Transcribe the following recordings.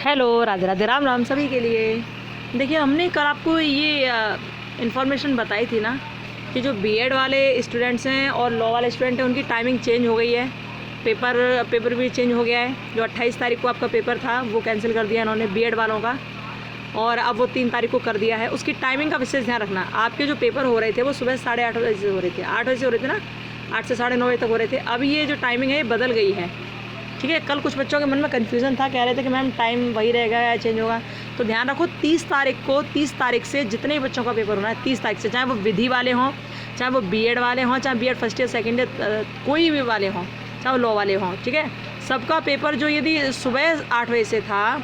Hello, Radhe Radhe, Ram Ram सभी के लिए। देखिए, हमने कल आपको ये इन्फॉर्मेशन बताई थी ना कि जो बीएड वाले स्टूडेंट्स हैं और लॉ वाले स्टूडेंट हैं उनकी टाइमिंग चेंज हो गई है। पेपर भी चेंज हो गया है। जो 28 तारीख को आपका पेपर था वो कैंसिल कर दिया इन्होंने बीएड वालों का, और अब वो 3 तारीख को कर दिया है। उसकी टाइमिंग का विशेष ध्यान रखना। आपके जो पेपर हो रहे थे वो सुबह 8:30 बजे से हो रहे थे, 8 बजे से हो रहे थे ना, 8 से 9:30 बजे तक हो रहे थे। अब ये जो टाइमिंग है ये बदल गई है, ठीक है। कल कुछ बच्चों के मन में कन्फ्यूज़न था, कह रहे थे कि मैम टाइम वही रहेगा या चेंज होगा। तो ध्यान रखो, 30 तारीख से जितने भी बच्चों का पेपर होना है 30 तारीख से, चाहे वो विधि वाले हों, चाहे वो बीएड वाले हों, चाहे B Ed first year second year कोई भी वाले हों, चाहे वो लॉ वाले हों, ठीक है। सबका पेपर जो यदि सुबह 8 बजे से था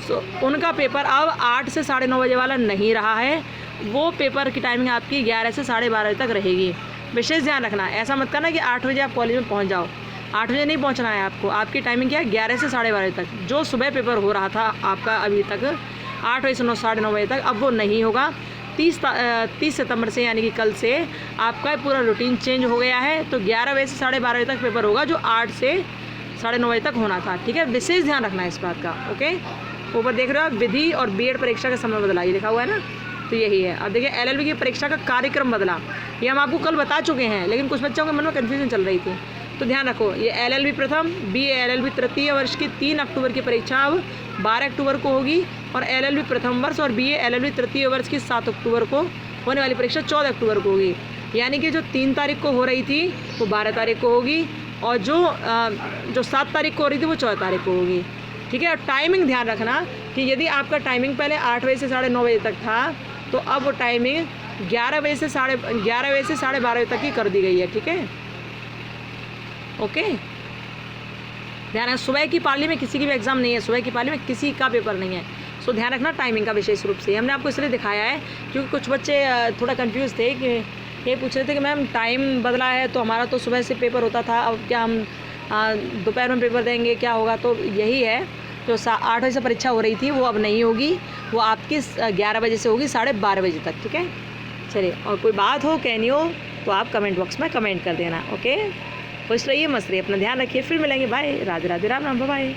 तो उनका पेपर अब 8 से 9:30 बजे वाला नहीं रहा है। वो पेपर की टाइमिंग आपकी 11 से 12:30 बजे तक रहेगी। विशेष ध्यान रखना, ऐसा मत करना कि 8 बजे आप कॉलेज में पहुंच जाओ। 8 बजे नहीं पहुंचना है आपको। आपकी टाइमिंग क्या है? 11 से 12:30 बजे तक। जो सुबह पेपर हो रहा था आपका अभी तक 8 बजे से 9:30 बजे तक, अब वो नहीं होगा। 30 सितंबर से यानी कि कल से आपका पूरा रूटीन चेंज हो गया है। तो 11 बजे से 12:30 बजे तक पेपर होगा, जो 8 से 9:30 बजे तक होना था, ठीक है। विशेष ध्यान रखना है इस बात का, ओके। ऊपर देख रहे हो आप, विधि और बीएड परीक्षा का समय बदला, ये लिखा हुआ है ना, तो यही है। अब देखिए, एलएलबी की परीक्षा का कार्यक्रम बदला, ये हम आपको कल बता चुके हैं, लेकिन कुछ बच्चों के मन में कन्फ्यूजन चल रही थी। तो ध्यान रखो, ये एलएलबी प्रथम, बीए एलएलबी तृतीय वर्ष की 3 अक्टूबर की परीक्षा अब 12 अक्टूबर को होगी, और एलएलबी प्रथम वर्ष और बीए एलएलबी तृतीय वर्ष की 7 अक्टूबर को होने वाली परीक्षा 14 अक्टूबर को होगी। यानी कि जो 3 तारीख को हो रही थी वो 12 तारीख को होगी, और जो 7 तारीख को हो रही थी वो 14 तारीख को होगी, ठीक है। और टाइमिंग ध्यान रखना कि यदि आपका टाइमिंग पहले 8 बजे से 9:30 बजे तक था, तो अब वो टाइमिंग 11 बजे से 12:30 बजे तक ही कर दी गई है, ठीक है, ओके। ध्यान रखना, सुबह की पाली में किसी की भी एग्ज़ाम नहीं है, सुबह की पाली में किसी का पेपर नहीं है। सो ध्यान रखना टाइमिंग का विशेष रूप से। हमने आपको इसलिए दिखाया है क्योंकि कुछ बच्चे थोड़ा कंफ्यूज थे कि ये पूछ रहे थे कि मैम टाइम बदला है, तो हमारा तो सुबह से पेपर होता था, अब क्या हम दोपहर में पेपर देंगे, क्या होगा। तो यही है, जो 8 बजे से परीक्षा हो रही थी वो अब नहीं होगी, वो आपकी 11 बजे से होगी 12:30 बजे तक, ठीक है। चलिए, और कोई बात हो, कहनी हो तो आप कमेंट बॉक्स में कमेंट कर देना, ओके। खुश रहिए, मस्त रहिए, अपना ध्यान रखिए। फिर मिलेंगे, बाय। राधे राधे, राम राम, बाय।